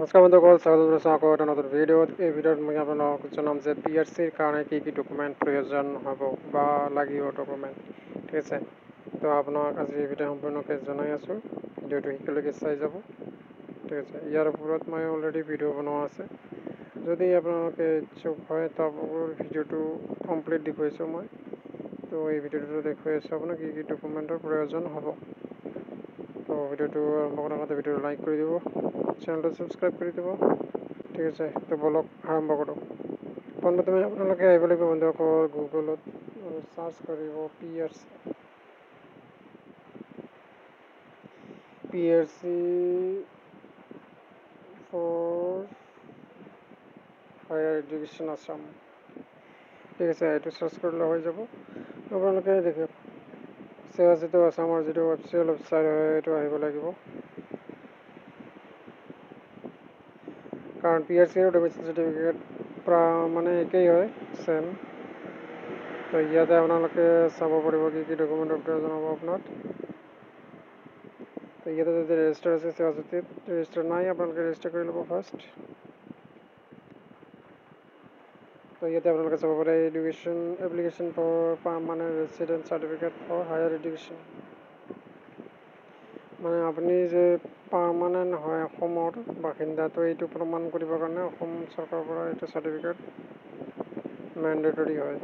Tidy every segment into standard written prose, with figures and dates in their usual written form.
নমস্কাৰ বন্ধুসকল, স্বাগত জনাইছোঁ আকৌ এটা নতুন ভিডিঅ'ত। এই ভিডিঅ'ত মই আপোনালোকক জনাম যে PRCৰ কাৰণে কি কি ডকুমেণ্ট প্ৰয়োজন হ'ব বা লাগিব ডকুমেণ্ট, ঠিক আছে। তো আপোনাক আজি এই ভিডিঅ' সম্পূৰ্ণকৈ জনাই আছোঁ, ভিডিঅ'টো শেষলৈকে চাই যাব, ঠিক আছে। ইয়াৰ ওপৰত মই অলৰেডি ভিডিঅ' বনোৱা আছে, যদি আপোনালোকে ইচ্ছুক হয় তো আপোনালোকৰ ভিডিঅ'টো কমপ্লিট দেখুৱাইছোঁ মই। তো এই ভিডিঅ'টো দেখুৱাই আছোঁ আপোনাক কি কি ডকুমেণ্টৰ প্ৰয়োজন হ'ব। তো ভিডিঅ'টো আৰম্ভ কৰাৰ আগতে ভিডিঅ'টো লাইক কৰি দিব, চেনেলটো ছাবস্ক্ৰাইব কৰি দিব, ঠিক আছে। তো বলক আৰম্ভ কৰোঁ। পোনপ্ৰথমে আপোনালোকে আহিব লাগিব বন্ধুসকল গুগলত আৰু চাৰ্চ কৰিব PRC for higher education Assam, ঠিক আছে। এইটো চাৰ্চ কৰিলে হৈ যাব। আপোনালোকে দেখক যিটো আছামৰ যিটো অফিচিয়েল ৱেবছাইট হয় এইটো আহিব লাগিব, কাৰণ PRC আৰু ডকুমেণ্ট চাৰ্টিফিকেট মানে একেই হয়, ছেম। তো ইয়াতে আপোনালোকে চাব পাৰিব কি কি ডকুমেণ্টৰ প্ৰয়োজন হ'ব আপোনাক। তো ইয়াতে যদি ৰেজিষ্টাৰ আছে সেৱাজ্যোতিত, ৰেজিষ্টাৰ নাই আপোনালোকে ৰেজিষ্টাৰ কৰি ল'ব ফাৰ্ষ্ট। তো ইয়াতে আপোনালোকে চাব পাৰে education application for permanent resident certificate for higher education, মানে আপুনি যে পাৰ্মানেণ্ট হয় অসমৰ বাসিন্দা, তো এইটো প্ৰমাণ কৰিবৰ কাৰণে অসম চৰকাৰৰ পৰা এইটো চাৰ্টিফিকেট মেণ্ডেটৰী হয়।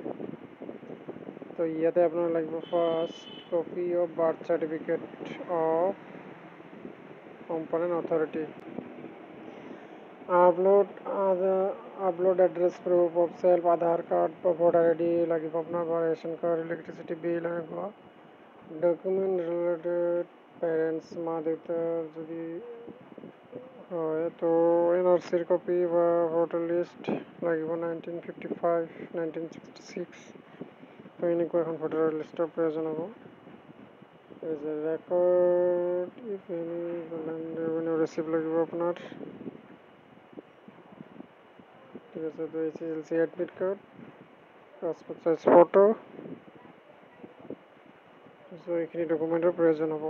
তো ইয়াতে আপোনাৰ লাগিব first copy of birth certificate of component authority, upload address proof of self, Aadhaar card বা ভোটাৰ ID লাগিব আপোনাৰ, বা ৰেচন কাৰ্ড, ইলেক্ট্ৰিচিটি বিল এনেকুৱা ডকুমেণ্ট ৰিলেটেড, পেৰেণ্টছ মা দেউতাৰ যদি হয় তো NRCৰ কপি বা ভোটাৰ লিষ্ট লাগিব 1955, 1966, তো এনেকুৱা এখন ভোটাৰ লিষ্টৰ প্ৰয়োজন হ'ব। Record if any revenue receipt লাগিব আপোনাৰ, ঠিক আছে। তো SSLC admit card, passport size photo, এইখিনি ডকুমেণ্টৰ প্ৰয়োজন হ'ব।